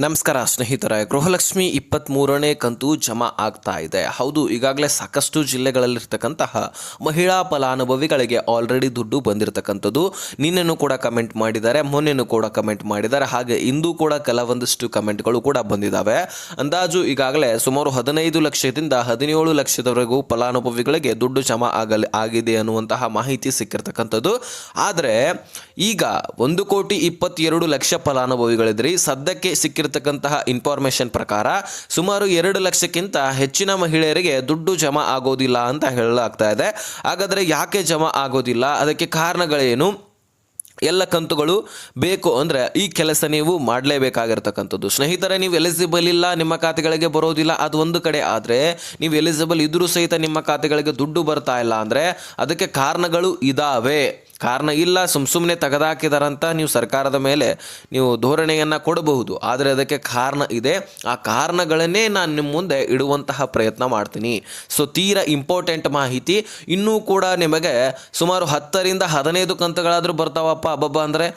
ನಮಸ್ಕಾರ ಸ್ನೇಹಿತರೆ, ಗೃಹಲಕ್ಷ್ಮಿ 23ನೇ ಕಂತು ಜಮಾ ಆಗ್ತಾ ಇದೆ. ಹೌದು, ಈಗಾಗಲೇ ಸಾಕಷ್ಟು ಜಿಲ್ಲೆಗಳಲ್ಲಿರ್ತಕ್ಕಂತಹ ಮಹಿಳಾ ಫಲಾನುಭವಿಗಳಿಗೆ ಆಲ್ರೆಡಿ ದುಡ್ಡು ಬಂದಿರತಕ್ಕಂಥದ್ದು. ನಿನ್ನೆನೂ ಕೂಡ ಕಮೆಂಟ್ ಮಾಡಿದ್ದಾರೆ, ಮೊನ್ನೆನೂ ಕೂಡ ಕಮೆಂಟ್ ಮಾಡಿದ್ದಾರೆ, ಹಾಗೆ ಇಂದು ಕೂಡ ಕೆಲವೊಂದಿಷ್ಟು ಕಮೆಂಟ್ಗಳು ಕೂಡ ಬಂದಿದ್ದಾವೆ. ಅಂದಾಜು ಈಗಾಗಲೇ ಸುಮಾರು 15 ಲಕ್ಷದಿಂದ 17 ಲಕ್ಷದವರೆಗೂ ಫಲಾನುಭವಿಗಳಿಗೆ ದುಡ್ಡು ಜಮಾ ಆಗಿದೆ ಅನ್ನುವಂತಹ ಮಾಹಿತಿ ಸಿಕ್ಕಿರ್ತಕ್ಕಂಥದ್ದು. ಆದರೆ ಈಗ 1,22,00,000 ಫಲಾನುಭವಿಗಳಿದ್ರಿ. ಸದ್ಯಕ್ಕೆ ಸಿಕ್ಕಿರ್ತಕ್ಕಂತಹ ಇನ್ಫಾರ್ಮೇಶನ್ ಪ್ರಕಾರ ಸುಮಾರು 2 ಲಕ್ಷಕ್ಕಿಂತ ಹೆಚ್ಚಿನ ಮಹಿಳೆಯರಿಗೆ ದುಡ್ಡು ಜಮಾ ಆಗೋದಿಲ್ಲ ಅಂತ ಹೇಳಲಾಗ್ತಾ ಇದೆ. ಹಾಗಾದರೆ ಯಾಕೆ ಜಮಾ ಆಗೋದಿಲ್ಲ, ಅದಕ್ಕೆ ಕಾರಣಗಳೇನು? ಎಲ್ಲ ಕಂತುಗಳು ಬೇಕು ಅಂದರೆ ಈ ಕೆಲಸ ನೀವು ಮಾಡಲೇಬೇಕಾಗಿರ್ತಕ್ಕಂಥದ್ದು. ಸ್ನೇಹಿತರೆ, ನೀವು ಎಲಿಜಿಬಲ್ ಇಲ್ಲ, ನಿಮ್ಮ ಖಾತೆಗಳಿಗೆ ಬರೋದಿಲ್ಲ, ಅದು ಒಂದು ಕಡೆ. ಆದರೆ ನೀವು ಎಲಿಜಿಬಲ್ ಇದ್ರೂ ಸಹಿತ ನಿಮ್ಮ ಖಾತೆಗಳಿಗೆ ದುಡ್ಡು ಬರ್ತಾ ಇಲ್ಲ ಅಂದರೆ ಅದಕ್ಕೆ ಕಾರಣಗಳು ಇದ್ದಾವೆ. ಕಾರಣ ಇಲ್ಲ, ಸುಮ್ಮನೆ ತೆಗೆದಾಕಿದಾರಂತ ನೀವು ಸರ್ಕಾರದ ಮೇಲೆ ನೀವು ಧೋರಣೆಯನ್ನು ಕೊಡಬಹುದು. ಆದರೆ ಅದಕ್ಕೆ ಕಾರಣ ಇದೆ. ಆ ಕಾರಣಗಳನ್ನೇ ನಾನು ನಿಮ್ಮ ಮುಂದೆ ಇಡುವಂತಹ ಪ್ರಯತ್ನ ಮಾಡ್ತೀನಿ. ಸೊ ತೀರಾ ಇಂಪಾರ್ಟೆಂಟ್ ಮಾಹಿತಿ. ಇನ್ನೂ ಕೂಡ ನಿಮಗೆ ಸುಮಾರು 10ರಿಂದ 15 ಕಂತುಗಳಾದರೂ ಬರ್ತಾವಪ್ಪ ಅಬ್ಬಬ್ಬ ಅಂದರೆ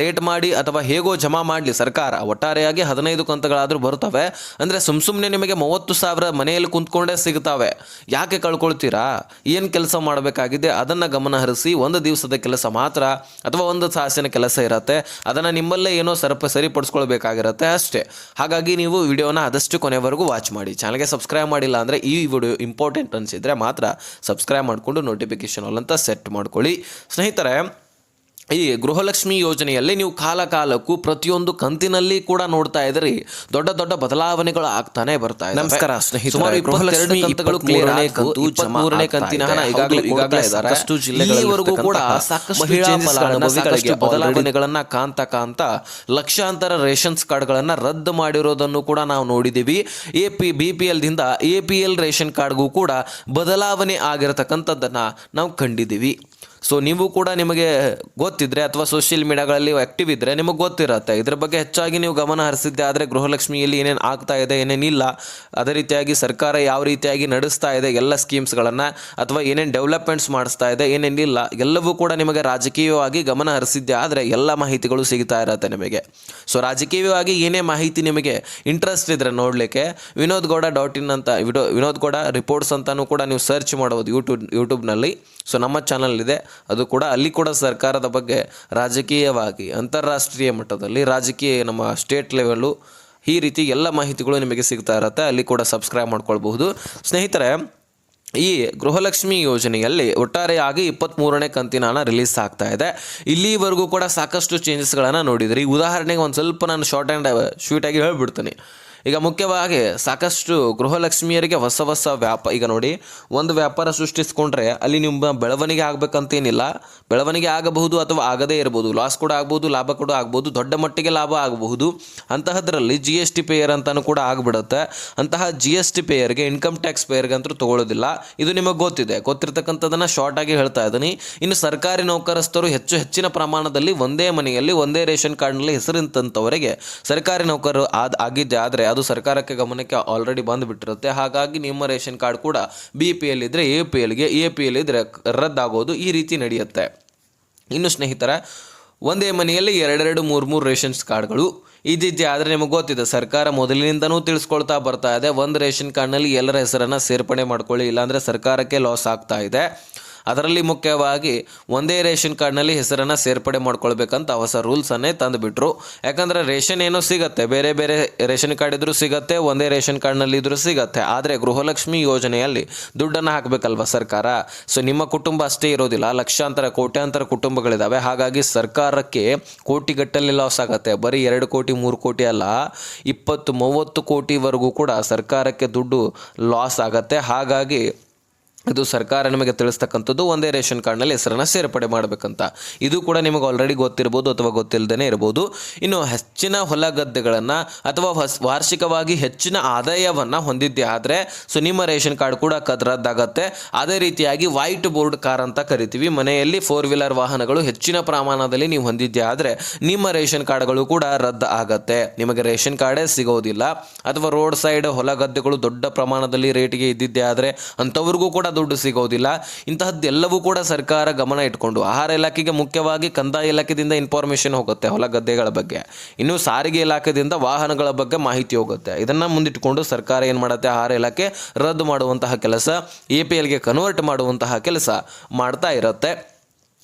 ಲೇಟ್ ಮಾಡಿ ಅಥವಾ ಹೇಗೋ ಜಮಾ ಮಾಡಲಿ ಸರ್ಕಾರ, ಒಟ್ಟಾರೆಯಾಗಿ 15 ಕಂತುಗಳಾದರೂ ಬರ್ತವೆ ಅಂದರೆ ಸುಮ್ಮನೆ ನಿಮಗೆ 30,000 ಮನೆಯಲ್ಲಿ ಕುಂತ್ಕೊಂಡೇ ಸಿಗ್ತವೆ. ಯಾಕೆ ಕಳ್ಕೊಳ್ತೀರಾ? ಏನು ಕೆಲಸ ಮಾಡಬೇಕಾಗಿದೆ ಅದನ್ನು ಗಮನ ಹರಿಸಿ. ಒಂದು ದಿವಸದ ಕೆಲಸ ಮಾತ್ರ ಅಥವಾ ಒಂದು ತಾಸಿನ ಕೆಲಸ ಇರುತ್ತೆ, ಅದನ್ನು ನಿಮ್ಮಲ್ಲೇ ಏನೋ ಸರಿಪಡಿಸ್ಕೊಳ್ಬೇಕಾಗಿರುತ್ತೆ ಅಷ್ಟೇ. ಹಾಗಾಗಿ ನೀವು ವಿಡಿಯೋನ ಆದಷ್ಟು ಕೊನೆವರೆಗೂ ವಾಚ್ ಮಾಡಿ. ಚಾನಲ್ಗೆ ಸಬ್ಸ್ಕ್ರೈಬ್ ಮಾಡಿಲ್ಲ ಅಂದರೆ ಈ ವಿಡಿಯೋ ಇಂಪಾರ್ಟೆಂಟ್ ಅನಿಸಿದರೆ ಮಾತ್ರ ಸಬ್ಸ್ಕ್ರೈಬ್ ಮಾಡಿಕೊಂಡು ನೋಟಿಫಿಕೇಶನ್ ಆಲ್ ಅಂತ ಸೆಟ್ ಮಾಡ್ಕೊಳ್ಳಿ. ಸ್ನೇಹಿತರೆ, ಈ ಗೃಹಲಕ್ಷ್ಮಿ ಯೋಜನೆಯಲ್ಲಿ ನೀವು ಕಾಲಕ್ಕೂ ಪ್ರತಿಯೊಂದು ಕಂತಿನಲ್ಲಿ ಕೂಡ ನೋಡ್ತಾ ಇದ್ರಿ ದೊಡ್ಡ ದೊಡ್ಡ ಬದಲಾವಣೆಗಳು ಆಗ್ತಾನೆ ಬರ್ತಾ ಇದೆ. ನಮಸ್ಕಾರ ಸ್ನೇಹಿತರೆ, ಗೃಹಲಕ್ಷ್ಮಿ ಕಂತುಗಳು ಕ್ಲಿಯರ್ ಆಯಿತು. 23ನೇ ಕಂತಿನ ಹಣ ಈಗಾಗಲೇ ಸಾಕಷ್ಟು ಜಿಲ್ಲೆಗಳಿವರೆಗೂ ಕೂಡ ಸಾಕಷ್ಟು ಮಹಿಳಾ ಫಲಾನುಭವಿಗಳಿಗೆ ಬದಲಾವಣೆಗಳನ್ನ ಕಾಂತ ಲಕ್ಷಾಂತರ ರೇಷನ್ಸ್ ಕಾರ್ಡ್ಗಳನ್ನು ರದ್ದು ಮಾಡಿರೋದನ್ನು ಕೂಡ ನಾವು ನೋಡಿದ್ದೀವಿ. BPL ದಿಂದ APL ರೇಷನ್ ಕಾರ್ಡ್ಗೂ ಕೂಡ ಬದಲಾವಣೆ ಆಗಿರತಕ್ಕಂಥದ್ದನ್ನು ನಾವು ಕಂಡಿದ್ದೀವಿ. ಸೊ ನೀವು ಕೂಡ ನಿಮಗೆ ಗೊತ್ತಿದ್ರೆ ಅಥವಾ ಸೋಷಿಯಲ್ ಮೀಡಿಯಾಗಳಲ್ಲಿ ಆ್ಯಕ್ಟಿವ್ ಇದ್ದರೆ ನಿಮಗೆ ಗೊತ್ತಿರುತ್ತೆ. ಇದರ ಬಗ್ಗೆ ಹೆಚ್ಚಾಗಿ ನೀವು ಗಮನ ಹರಿಸಿದ್ದೆ ಆದರೆ ಗೃಹಲಕ್ಷ್ಮಿಯಲ್ಲಿ ಏನೇನು ಆಗ್ತಾ ಇದೆ, ಏನೇನಿಲ್ಲ, ಅದೇ ರೀತಿಯಾಗಿ ಸರ್ಕಾರ ಯಾವ ರೀತಿಯಾಗಿ ನಡೆಸ್ತಾ ಇದೆ ಎಲ್ಲ ಸ್ಕೀಮ್ಸ್ಗಳನ್ನು, ಅಥವಾ ಏನೇನು ಡೆವಲಪ್ಮೆಂಟ್ಸ್ ಮಾಡಿಸ್ತಾ ಇದೆ, ಏನೇನಿಲ್ಲ, ಎಲ್ಲವೂ ಕೂಡ ನಿಮಗೆ ರಾಜಕೀಯವಾಗಿ ಗಮನ ಹರಿಸಿದ್ದೆ ಆದರೆ ಎಲ್ಲ ಮಾಹಿತಿಗಳು ಸಿಗ್ತಾ ಇರುತ್ತೆ ನಿಮಗೆ. ಸೊ ರಾಜಕೀಯವಾಗಿ ಏನೇ ಮಾಹಿತಿ ನಿಮಗೆ ಇಂಟ್ರೆಸ್ಟ್ ಇದ್ದರೆ ನೋಡಲಿಕ್ಕೆ vinodgowda.in ಅಂತ ವಿನೋದ್ ಗೌಡ ರಿಪೋರ್ಟ್ಸ್ ಅಂತಲೂ ಕೂಡ ನೀವು ಸರ್ಚ್ ಮಾಡ್ಬೋದು ಯೂಟ್ಯೂಬ್ನಲ್ಲಿ. ಸೊ ನಮ್ಮ ಚಾನಲ್ ಇದೆ, ಅದು ಕೂಡ ಅಲ್ಲಿ ಕೂಡ ಸರ್ಕಾರದ ಬಗ್ಗೆ ರಾಜಕೀಯವಾಗಿ ಅಂತಾರಾಷ್ಟ್ರೀಯ ಮಟ್ಟದಲ್ಲಿ ರಾಜಕೀಯ ನಮ್ಮ ಸ್ಟೇಟ್ ಲೆವೆಲ್ಲು ಈ ರೀತಿ ಎಲ್ಲ ಮಾಹಿತಿಗಳು ನಿಮಗೆ ಸಿಗ್ತಾ ಇರುತ್ತೆ. ಅಲ್ಲಿ ಕೂಡ ಸಬ್ಸ್ಕ್ರೈಬ್ ಮಾಡ್ಕೊಳ್ಬಹುದು. ಸ್ನೇಹಿತರೆ, ಈ ಗೃಹಲಕ್ಷ್ಮಿ ಯೋಜನೆಯಲ್ಲಿ ಒಟ್ಟಾರೆಯಾಗಿ 23ನೇ ಕಂತಿನ ಹಣ ರಿಲೀಸ್ ಆಗ್ತಾ ಇದೆ. ಇಲ್ಲಿವರೆಗೂ ಕೂಡ ಸಾಕಷ್ಟು ಚೇಂಜಸ್ಗಳನ್ನು ನೋಡಿದ್ರಿ. ಉದಾಹರಣೆಗೆ ಒಂದು ಸ್ವಲ್ಪ ನಾನು ಶಾರ್ಟ್ ಆ್ಯಂಡ್ ಸ್ವೀಟಾಗಿ ಹೇಳ್ಬಿಡ್ತೀನಿ. ಈಗ ಮುಖ್ಯವಾಗಿ ಸಾಕಷ್ಟು ಗೃಹಲಕ್ಷ್ಮಿಯರಿಗೆ ಹೊಸ ಈಗ ನೋಡಿ, ಒಂದು ವ್ಯಾಪಾರ ಸೃಷ್ಟಿಸ್ಕೊಂಡ್ರೆ ಅಲ್ಲಿ ನಿಮ್ಮ ಬೆಳವಣಿಗೆ ಆಗಬೇಕಂತೇನಿಲ್ಲ. ಬೆಳವಣಿಗೆ ಆಗಬಹುದು ಅಥವಾ ಆಗದೇ ಇರಬಹುದು, ಲಾಸ್ ಕೂಡ ಆಗ್ಬೋದು, ಲಾಭ ಕೂಡ ಆಗ್ಬೋದು, ದೊಡ್ಡ ಮಟ್ಟಿಗೆ ಲಾಭ ಆಗಬಹುದು. ಅಂತಹದ್ರಲ್ಲಿ GST ಪೇಯರ್ ಅಂತಲೂ ಕೂಡ ಆಗಿಬಿಡುತ್ತೆ. ಅಂತಹ GST ಪೇಯರ್ಗೆ, ಇನ್ಕಮ್ ಟ್ಯಾಕ್ಸ್ ಪೇಯರ್ಗೆ ಅಂತೂ ತೊಗೊಳ್ಳೋದಿಲ್ಲ. ಇದು ನಿಮಗೆ ಗೊತ್ತಿರ್ತಕ್ಕಂಥದ್ದನ್ನು ಶಾರ್ಟ್ ಆಗಿ ಹೇಳ್ತಾ ಇದ್ದೀನಿ. ಇನ್ನು ಸರ್ಕಾರಿ ನೌಕರಸ್ಥರು ಹೆಚ್ಚಿನ ಪ್ರಮಾಣದಲ್ಲಿ ಒಂದೇ ಮನೆಯಲ್ಲಿ ಒಂದೇ ರೇಷನ್ ಕಾರ್ಡ್ನಲ್ಲಿ ಹೆಸರಿಂತಂಥವರಿಗೆ ಸರ್ಕಾರಿ ನೌಕರರು ಆಗಿದ್ದೆ ಆದರೆ ಅದು ಸರ್ಕಾರಕ್ಕೆ ಗಮನಕ್ಕೆ ಆಲ್ರೆಡಿ ಬಂದುಬಿಟ್ಟಿರುತ್ತೆ. ಹಾಗಾಗಿ ನಿಮ್ಮ ರೇಷನ್ ಕಾರ್ಡ್ ಕೂಡ BPL ಇದ್ದರೆ APL ಇದ್ದರೆ ರದ್ದಾಗೋದು, ಈ ರೀತಿ ನಡೆಯುತ್ತೆ. ಇನ್ನು ಸ್ನೇಹಿತರೆ, ಒಂದೇ ಮನೆಯಲ್ಲಿ 2-3 ರೇಷನ್ಸ್ ಕಾರ್ಡ್ಗಳು ಇದ್ದಿದ್ದೆ ಆದರೆ ನಿಮಗೆ ಗೊತ್ತಿದೆ, ಸರ್ಕಾರ ಮೊದಲಿನಿಂದನೂ ತಿಳಿಸ್ಕೊಳ್ತಾ ಬರ್ತಾ ಇದೆ, ಒಂದು ರೇಷನ್ ಕಾರ್ಡ್ನಲ್ಲಿ ಎಲ್ಲರ ಹೆಸರನ್ನು ಸೇರ್ಪಡೆ ಮಾಡ್ಕೊಳ್ಳಿ, ಇಲ್ಲಾಂದರೆ ಸರ್ಕಾರಕ್ಕೆ ಲಾಸ್ ಆಗ್ತಾ ಇದೆ. ಅದರಲ್ಲಿ ಮುಖ್ಯವಾಗಿ ಒಂದೇ ರೇಷನ್ ಕಾರ್ಡ್ನಲ್ಲಿ ಹೆಸರನ್ನು ಸೇರ್ಪಡೆ ಮಾಡ್ಕೊಳ್ಬೇಕಂತ ಹೊಸ ರೂಲ್ಸನ್ನೇ ತಂದುಬಿಟ್ರು. ಯಾಕಂದರೆ ರೇಷನ್ ಏನೋ ಸಿಗುತ್ತೆ, ಬೇರೆ ಬೇರೆ ರೇಷನ್ ಕಾರ್ಡ್ ಇದ್ರೂ ಸಿಗುತ್ತೆ, ಒಂದೇ ರೇಷನ್ ಕಾರ್ಡ್ನಲ್ಲಿ ಇದ್ರೂ ಸಿಗುತ್ತೆ. ಆದರೆ ಗೃಹಲಕ್ಷ್ಮಿ ಯೋಜನೆಯಲ್ಲಿ ದುಡ್ಡನ್ನು ಹಾಕಬೇಕಲ್ವ ಸರ್ಕಾರ. ಸೊ ನಿಮ್ಮ ಕುಟುಂಬ ಅಷ್ಟೇ ಇರೋದಿಲ್ಲ, ಕೋಟ್ಯಾಂತರ ಕುಟುಂಬಗಳಿದ್ದಾವೆ. ಹಾಗಾಗಿ ಸರ್ಕಾರಕ್ಕೆ ಕೋಟಿಗಟ್ಟಲೆ ಲಾಸ್ ಆಗುತ್ತೆ. ಬರೀ 2 ಕೋಟಿ 3 ಕೋಟಿ ಅಲ್ಲ, 20-30 ಕೋಟಿವರೆಗೂ ಕೂಡ ಸರ್ಕಾರಕ್ಕೆ ದುಡ್ಡು ಲಾಸ್ ಆಗುತ್ತೆ. ಹಾಗಾಗಿ ಇದು ಸರ್ಕಾರ ನಿಮಗೆ ತಿಳಿಸ್ತಕ್ಕಂಥದ್ದು, ಒಂದೇ ರೇಷನ್ ಕಾರ್ಡ್ನಲ್ಲಿ ಹೆಸರನ್ನು ಸೇರ್ಪಡೆ ಮಾಡಬೇಕಂತ. ಇದು ಕೂಡ ನಿಮಗೆ ಆಲ್ರೆಡಿ ಗೊತ್ತಿರ್ಬೋದು ಅಥವಾ ಗೊತ್ತಿಲ್ಲದೇ ಇರ್ಬೋದು. ಇನ್ನು ಹೆಚ್ಚಿನ ಹೊಲ ಗದ್ದೆಗಳನ್ನು ಅಥವಾ ವಾರ್ಷಿಕವಾಗಿ ಹೆಚ್ಚಿನ ಆದಾಯವನ್ನು ಹೊಂದಿದ್ದೆ ಆದರೆ ಸೊ ನಿಮ್ಮ ರೇಷನ್ ಕಾರ್ಡ್ ಕೂಡ ರದ್ದಾಗತ್ತೆ. ಅದೇ ರೀತಿಯಾಗಿ ವೈಟ್ ಬೋರ್ಡ್ ಕಾರ್ ಅಂತ ಕರಿತೀವಿ, ಮನೆಯಲ್ಲಿ 4 ವೀಲರ್ ವಾಹನಗಳು ಹೆಚ್ಚಿನ ಪ್ರಮಾಣದಲ್ಲಿ ನೀವು ಹೊಂದಿದ್ದೆ ಆದರೆ ನಿಮ್ಮ ರೇಷನ್ ಕಾರ್ಡ್ಗಳು ಕೂಡ ರದ್ದು ಆಗತ್ತೆ, ನಿಮಗೆ ರೇಷನ್ ಕಾರ್ಡೇ ಸಿಗೋದಿಲ್ಲ. ಅಥವಾ ರೋಡ್ ಸೈಡ್ ಹೊಲ ಗದ್ದೆಗಳು ದೊಡ್ಡ ಪ್ರಮಾಣದಲ್ಲಿ ರೇಟಿಗೆ ಇದ್ದಿದ್ದೆ ಆದರೆ ಅಂಥವ್ರಿಗೂ ಕೂಡ ದುಡ್ಡು ಸಿಗೋದಿಲ್ಲ. ಇಂತಹದ್ದೆಲ್ಲವೂ ಕೂಡ ಸರ್ಕಾರ ಗಮನ ಇಟ್ಕೊಂಡು ಆಹಾರ ಇಲಾಖೆಗೆ ಮುಖ್ಯವಾಗಿ ಕಂದಾಯ ಇಲಾಖೆಯಿಂದ ಇನ್ಫಾರ್ಮೇಷನ್ ಹೋಗುತ್ತೆ ಹೊಲ ಗದ್ದೆಗಳ ಬಗ್ಗೆ, ಇನ್ನು ಸಾರಿಗೆ ಇಲಾಖೆಯಿಂದ ವಾಹನಗಳ ಬಗ್ಗೆ ಮಾಹಿತಿ ಹೋಗುತ್ತೆ. ಇದನ್ನು ಮುಂದಿಟ್ಟುಕೊಂಡು ಸರ್ಕಾರ ಏನು ಮಾಡುತ್ತೆ, ಆಹಾರ ಇಲಾಖೆ ರದ್ದು ಮಾಡುವಂತಹ ಕೆಲಸ, APLಗೆ ಕನ್ವರ್ಟ್ ಮಾಡುವಂತಹ ಕೆಲಸ ಮಾಡ್ತಾ ಇರುತ್ತೆ.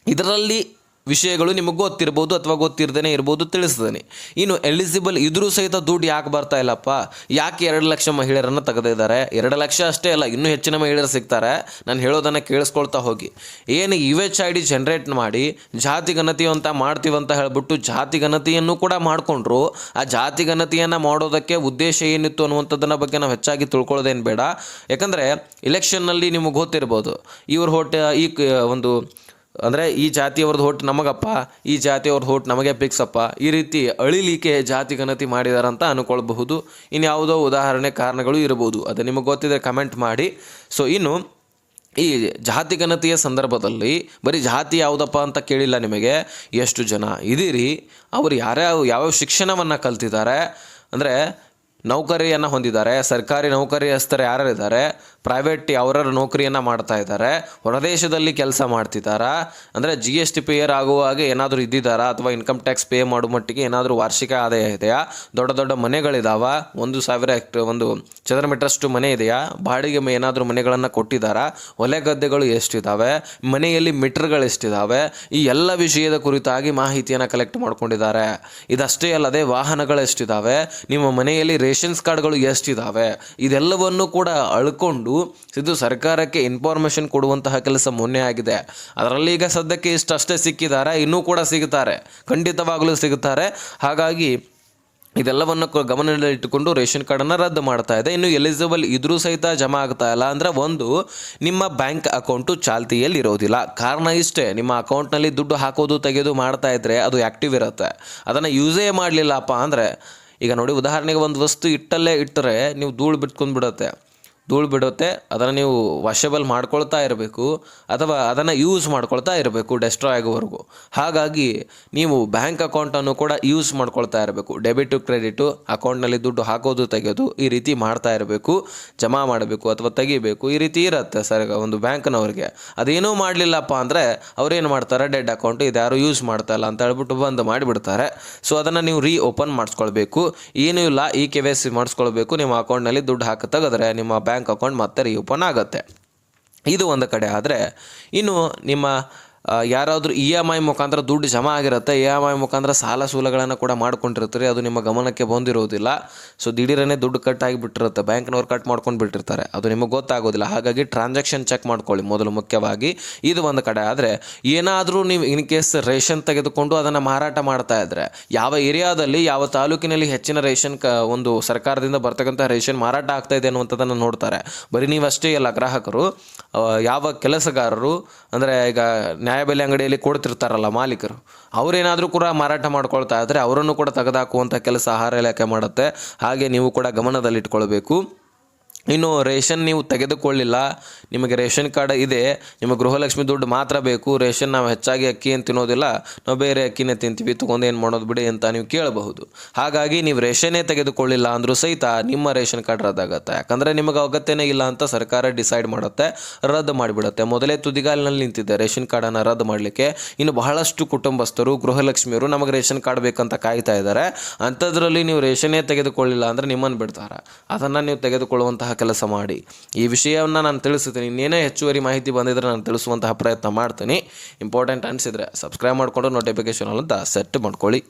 ಇದರಲ್ಲಿ ವಿಷಯಗಳು ನಿಮಗೆ ಗೊತ್ತಿರ್ಬೋದು ಅಥವಾ ಗೊತ್ತಿರದೇ ಇರ್ಬೋದು, ತಿಳಿಸ್ದೇನೆ. ಇನ್ನು ಎಲಿಜಿಬಲ್ ಇದ್ರೂ ಸಹಿತ ದುಡ್ಡು ಯಾಕೆ ಬರ್ತಾ ಇಲ್ಲಪ್ಪ, ಯಾಕೆ 2 ಲಕ್ಷ ಮಹಿಳೆಯರನ್ನು ತೆಗೆದಿದ್ದಾರೆ? 2 ಲಕ್ಷ ಅಷ್ಟೇ ಅಲ್ಲ, ಇನ್ನೂ ಹೆಚ್ಚಿನ ಮಹಿಳೆಯರು ಸಿಗ್ತಾರೆ. ನಾನು ಹೇಳೋದನ್ನು ಕೇಳಿಸ್ಕೊಳ್ತಾ ಹೋಗಿ. ಏನು UHID ಜನ್ರೇಟ್ ಮಾಡಿ ಜಾತಿ ಗಣತಿ ಅಂತ ಮಾಡ್ತೀವಂತ ಹೇಳ್ಬಿಟ್ಟು ಜಾತಿ ಗಣತಿಯನ್ನು ಕೂಡ ಮಾಡಿಕೊಂಡ್ರು. ಆ ಜಾತಿ ಗಣತಿಯನ್ನು ಮಾಡೋದಕ್ಕೆ ಉದ್ದೇಶ ಏನಿತ್ತು ಅನ್ನುವಂಥದ್ದನ್ನ ಬಗ್ಗೆ ನಾವು ಹೆಚ್ಚಾಗಿ ತಿಳ್ಕೊಳ್ಳೋದೇನು ಬೇಡ. ಯಾಕಂದರೆ ಇಲೆಕ್ಷನ್ನಲ್ಲಿ ನಿಮಗೆ ಗೊತ್ತಿರ್ಬೋದು, ಇವ್ರ ಒಂದು ಅಂದರೆ ಈ ಜಾತಿಯವ್ರದ್ದು ಹೋಟ್ ನಮಗಪ್ಪ, ಈ ಜಾತಿಯವ್ರದ್ದು ಹೋಟ್ ನಮಗೆ ಫಿಕ್ಸಪ್ಪ, ಈ ರೀತಿ ಅಳಿಲಿಕ್ಕೆ ಜಾತಿ ಗಣತಿ ಮಾಡಿದಾರಂತ ಅನ್ಕೊಳ್ಬಹುದು. ಇನ್ಯಾವುದೋ ಉದಾಹರಣೆ ಕಾರಣಗಳು ಇರ್ಬೋದು, ಅದು ನಿಮಗೆ ಗೊತ್ತಿದೆ ಕಮೆಂಟ್ ಮಾಡಿ. ಸೊ ಇನ್ನು ಈ ಜಾತಿ ಗಣತಿಯ ಸಂದರ್ಭದಲ್ಲಿ ಬರೀ ಜಾತಿ ಯಾವುದಪ್ಪ ಅಂತ ಕೇಳಿಲ್ಲ ನಿಮಗೆ, ಎಷ್ಟು ಜನ ಇದೀರಿ, ಅವರು ಯಾವ್ಯಾವ ಶಿಕ್ಷಣವನ್ನು ಕಲ್ತಿದ್ದಾರೆ, ಅಂದರೆ ನೌಕರಿಯನ್ನು ಹೊಂದಿದ್ದಾರೆ, ಸರ್ಕಾರಿ ನೌಕರಿಯಸ್ಥರು ಯಾರಿದ್ದಾರೆ, ಪ್ರೈವೇಟ್ ಯಾವ್ಯಾರ ನೌಕರಿಯನ್ನು ಮಾಡ್ತಾ ಇದ್ದಾರೆ, ಹೊರದೇಶದಲ್ಲಿ ಕೆಲಸ ಮಾಡ್ತಿದ್ದಾರಾ, ಅಂದರೆ GST ಪೇಯರ್ ಆಗುವಾಗ ಏನಾದರೂ ಇದ್ದಿದ್ದಾರಾ, ಅಥವಾ ಇನ್ಕಮ್ ಟ್ಯಾಕ್ಸ್ ಪೇ ಮಾಡೋ ಮಟ್ಟಿಗೆ ಏನಾದರೂ ವಾರ್ಷಿಕ ಆದಾಯ ಇದೆಯಾ, ದೊಡ್ಡ ದೊಡ್ಡ ಮನೆಗಳಿದಾವ, 1,000 ಒಂದು ಚದರ ಮೀಟರ್ಷ್ಟು ಮನೆ ಇದೆಯಾ, ಬಾಡಿಗೆ ಏನಾದರೂ ಮನೆಗಳನ್ನು ಕೊಟ್ಟಿದ್ದಾರಾ, ಹೊಲೆ ಗದ್ದೆಗಳು ಎಷ್ಟಿದ್ದಾವೆ, ಮನೆಯಲ್ಲಿ ಮೀಟರ್ಗಳು ಎಷ್ಟಿದ್ದಾವೆ, ಈ ಎಲ್ಲ ವಿಷಯದ ಕುರಿತಾಗಿ ಮಾಹಿತಿಯನ್ನು ಕಲೆಕ್ಟ್ ಮಾಡ್ಕೊಂಡಿದ್ದಾರೆ. ಇದಷ್ಟೇ ಅಲ್ಲದೆ ವಾಹನಗಳು ಎಷ್ಟಿದ್ದಾವೆ, ನಿಮ್ಮ ಮನೆಯಲ್ಲಿ ರೇಷನ್ಸ್ ಕಾರ್ಡ್ಗಳು ಎಷ್ಟಿದ್ದಾವೆ, ಇದೆಲ್ಲವನ್ನು ಕೂಡ ಅಳ್ಕೊಂಡು ಇದು ಸರ್ಕಾರಕ್ಕೆ ಇನ್ಫಾರ್ಮೇಷನ್ ಕೊಡುವಂತಹ ಕೆಲಸ ಮೊನ್ನೆ ಆಗಿದೆ. ಅದರಲ್ಲಿ ಈಗ ಸದ್ಯಕ್ಕೆ ಇಷ್ಟಷ್ಟೇ ಸಿಕ್ಕಿದ್ದಾರೆ, ಇನ್ನೂ ಕೂಡ ಸಿಗುತ್ತಾರೆ, ಖಂಡಿತವಾಗಲೂ ಸಿಗುತ್ತಾರೆ. ಹಾಗಾಗಿ ಇದೆಲ್ಲವನ್ನು ಗಮನದಲ್ಲಿಟ್ಟುಕೊಂಡು ರೇಷನ್ ಕಾರ್ಡನ್ನು ರದ್ದು ಮಾಡ್ತಾ ಇದೆ. ಇನ್ನು ಎಲಿಜಿಬಲ್ ಇದ್ರೂ ಸಹಿತ ಜಮಾ ಆಗ್ತಾ ಇಲ್ಲ. ಅಂದರೆ ಒಂದು, ನಿಮ್ಮ ಬ್ಯಾಂಕ್ ಅಕೌಂಟು ಚಾಲ್ತಿಯಲ್ಲಿ ಇರೋದಿಲ್ಲ. ಕಾರಣ ಇಷ್ಟೇ, ನಿಮ್ಮ ಅಕೌಂಟ್ನಲ್ಲಿ ದುಡ್ಡು ಹಾಕೋದು ತೆಗೆಯೋದು ಮಾಡ್ತಾ ಇದ್ದರೆ ಅದು ಆ್ಯಕ್ಟಿವ್ ಇರುತ್ತೆ. ಅದನ್ನು ಯೂಸೇ ಮಾಡಲಿಲ್ಲಪ್ಪ ಅಂದರೆ, ಈಗ ನೋಡಿ ಉದಾಹರಣೆಗೆ ಒಂದು ವಸ್ತು ಇಟ್ಟರೆ ನೀವು ಧೂಳು ಬಿಡುತ್ತೆ, ಅದನ್ನು ನೀವು ವಾಷಬಲ್ ಮಾಡ್ಕೊಳ್ತಾ ಇರಬೇಕು ಅಥವಾ ಅದನ್ನು ಯೂಸ್ ಮಾಡ್ಕೊಳ್ತಾ ಇರಬೇಕು ಡೆಸ್ಟ್ರಾಯ್ ಆಗೋವರೆಗೂ. ಹಾಗಾಗಿ ನೀವು ಬ್ಯಾಂಕ್ ಅಕೌಂಟನ್ನು ಕೂಡ ಯೂಸ್ ಮಾಡ್ಕೊಳ್ತಾ ಇರಬೇಕು. ಡೆಬಿಟು ಕ್ರೆಡಿಟು ಅಕೌಂಟ್ನಲ್ಲಿ ದುಡ್ಡು ಹಾಕೋದು ತೆಗೆಯೋದು ಈ ರೀತಿ ಮಾಡ್ತಾ ಇರಬೇಕು, ಜಮಾ ಮಾಡಬೇಕು ಅಥವಾ ತೆಗಿಬೇಕು, ಈ ರೀತಿ ಇರುತ್ತೆ ಸರ್ ಒಂದು ಬ್ಯಾಂಕ್ನವ್ರಿಗೆ. ಅದೇನೂ ಮಾಡಲಿಲ್ಲಪ್ಪ ಅಂದರೆ ಅವ್ರೇನು ಮಾಡ್ತಾರೆ, ಡೆಡ್ ಅಕೌಂಟು ಇದು ಯಾರು ಯೂಸ್ ಮಾಡ್ತಾ ಇಲ್ಲ ಅಂತ ಹೇಳ್ಬಿಟ್ಟು ಬಂದ್ ಮಾಡಿಬಿಡ್ತಾರೆ. ಸೊ ಅದನ್ನು ನೀವು ಓಪನ್ ಮಾಡಿಸ್ಕೊಳ್ಬೇಕು. ಏನೂ ಇಲ್ಲ, KYC ಮಾಡಿಸ್ಕೊಳ್ಬೇಕು. ನಿಮ್ಮ ಅಕೌಂಟ್ನಲ್ಲಿ ದುಡ್ಡು ತೆಗೆದ್ರೆ ನಿಮ್ಮ ಬ್ಯಾಂಕ್ ಅಕೌಂಟ್ ಮತ್ತೆ ರೀಓಪನ್ ಆಗುತ್ತೆ. ಇದು ಒಂದು ಕಡೆ. ಆದರೆ ಇನ್ನು ನಿಮ್ಮ ಯಾರಾದರೂ EMI ಮುಖಾಂತರ ದುಡ್ಡು ಜಮಾ ಆಗಿರುತ್ತೆ, EMI ಮುಖಾಂತರ ಸಾಲ ಸೂಲಗಳನ್ನು ಕೂಡ ಮಾಡ್ಕೊಂಡಿರ್ತೀರಿ, ಅದು ನಿಮ್ಮ ಗಮನಕ್ಕೆ ಬಂದಿರೋದಿಲ್ಲ. ಸೊ ದಿಢೀರನೇ ದುಡ್ಡು ಕಟ್ ಆಗಿಬಿಟ್ಟಿರುತ್ತೆ, ಬ್ಯಾಂಕ್ನವ್ರು ಕಟ್ ಮಾಡ್ಕೊಂಡು ಬಿಟ್ಟಿರ್ತಾರೆ, ಅದು ನಿಮಗೆ ಗೊತ್ತಾಗೋದಿಲ್ಲ. ಹಾಗಾಗಿ ಟ್ರಾನ್ಸಾಕ್ಷನ್ ಚೆಕ್ ಮಾಡ್ಕೊಳ್ಳಿ ಮೊದಲು ಮುಖ್ಯವಾಗಿ. ಇದು ಒಂದು ಕಡೆ. ಆದರೆ ಏನಾದರೂ ನೀವು ಇನ್ ಕೇಸ್ ರೇಷನ್ ತೆಗೆದುಕೊಂಡು ಅದನ್ನು ಮಾರಾಟ ಮಾಡ್ತಾ ಇದ್ದರೆ, ಯಾವ ಏರಿಯಾದಲ್ಲಿ ಯಾವ ತಾಲೂಕಿನಲ್ಲಿ ಹೆಚ್ಚಿನ ರೇಷನ್ ಒಂದು ಸರ್ಕಾರದಿಂದ ಬರ್ತಕ್ಕಂಥ ರೇಷನ್ ಮಾರಾಟ ಆಗ್ತಾ ಇದೆ ಅನ್ನುವಂಥದ್ದನ್ನು ನೋಡ್ತಾರೆ. ಬರೀ ನೀವಷ್ಟೇ ಅಲ್ಲ, ಗ್ರಾಹಕರು, ಯಾವ ಕೆಲಸಗಾರರು, ಅಂದರೆ ಈಗ ನ್ಯಾಯಬೆಲೆ ಅಂಗಡಿಯಲ್ಲಿ ಕೊಡ್ತಿರ್ತಾರಲ್ಲ ಮಾಲೀಕರು, ಅವರೇನಾದರೂ ಕೂಡ ಮಾರಾಟ ಮಾಡ್ಕೊಳ್ತಾ ಇದ್ದರೆ ಅವರನ್ನು ಕೂಡ ತೆಗೆದುಹಾಕುವಂಥ ಕೆಲಸ ಆಹಾರ ಇಲಾಖೆ ಮಾಡುತ್ತೆ. ಹಾಗೆ ನೀವು ಕೂಡ ಗಮನದಲ್ಲಿಟ್ಕೊಳ್ಬೇಕು. ಇನ್ನು ರೇಷನ್ ನೀವು ತೆಗೆದುಕೊಳ್ಳಿಲ್ಲ, ನಿಮಗೆ ರೇಷನ್ ಕಾರ್ಡ್ ಇದೆ, ನಿಮಗೆ ಗೃಹಲಕ್ಷ್ಮಿ ದುಡ್ಡು ಮಾತ್ರ ಬೇಕು, ರೇಷನ್ ನಾವು ಹೆಚ್ಚಾಗಿ ಅಕ್ಕಿ ಏನು ತಿನ್ನೋದಿಲ್ಲ, ನಾವು ಬೇರೆ ಅಕ್ಕಿನೇ ತಿಂತೀವಿ, ತೊಗೊಂಡು ಏನು ಮಾಡೋದು ಬಿಡಿ ಅಂತ ನೀವು ಕೇಳಬಹುದು. ಹಾಗಾಗಿ ನೀವು ರೇಷನ್ನೇ ತೆಗೆದುಕೊಳ್ಳಿಲ್ಲ ಅಂದರೂ ಸಹಿತ ನಿಮ್ಮ ರೇಷನ್ ಕಾರ್ಡ್ ರದ್ದಾಗುತ್ತೆ. ಯಾಕಂದರೆ ನಿಮಗೆ ಅಗತ್ಯನೇ ಇಲ್ಲ ಅಂತ ಸರ್ಕಾರ ಡಿಸೈಡ್ ಮಾಡುತ್ತೆ, ರದ್ದು ಮಾಡಿಬಿಡುತ್ತೆ. ಮೊದಲೇ ತುದಿಗಾಲಿನಲ್ಲಿ ನಿಂತಿದ್ದೆ ರೇಷನ್ ಕಾರ್ಡನ್ನು ರದ್ದು ಮಾಡಲಿಕ್ಕೆ. ಇನ್ನು ಬಹಳಷ್ಟು ಕುಟುಂಬಸ್ಥರು, ಗೃಹಲಕ್ಷ್ಮಿಯರು ನಮಗೆ ರೇಷನ್ ಕಾರ್ಡ್ ಬೇಕಂತ ಕಾಯ್ತಾ ಇದ್ದಾರೆ. ಅಂಥದ್ರಲ್ಲಿ ನೀವು ರೇಷನ್ನೇ ತೆಗೆದುಕೊಳ್ಳಿಲ್ಲ ಅಂದರೆ ನಿಮ್ಮನ್ನು ಬಿಡ್ತಾರೆ. ಅದನ್ನು ನೀವು ತೆಗೆದುಕೊಳ್ಳುವಂತಹ ಕೆಲಸ ಮಾಡಿ. ಈ ವಿಷಯವನ್ನು ನಾನು ತಿಳಿಸ್ತೀನಿ. ಇನ್ನೇನೇ ಹೆಚ್ಚುವರಿ ಮಾಹಿತಿ ಬಂದಿದ್ರೆ ನಾನು ತಿಳಿಸುವಂತಹ ಪ್ರಯತ್ನ ಮಾಡ್ತೀನಿ. ಇಂಪಾರ್ಟೆಂಟ್ ಅನಿಸಿದರೆ ಸಬ್ಸ್ಕ್ರೈಬ್ ಮಾಡಿಕೊಂಡು ನೋಟಿಫಿಕೇಷನ್ ಅಂತ ಸೆಟ್ ಮಾಡ್ಕೊಳ್ಳಿ.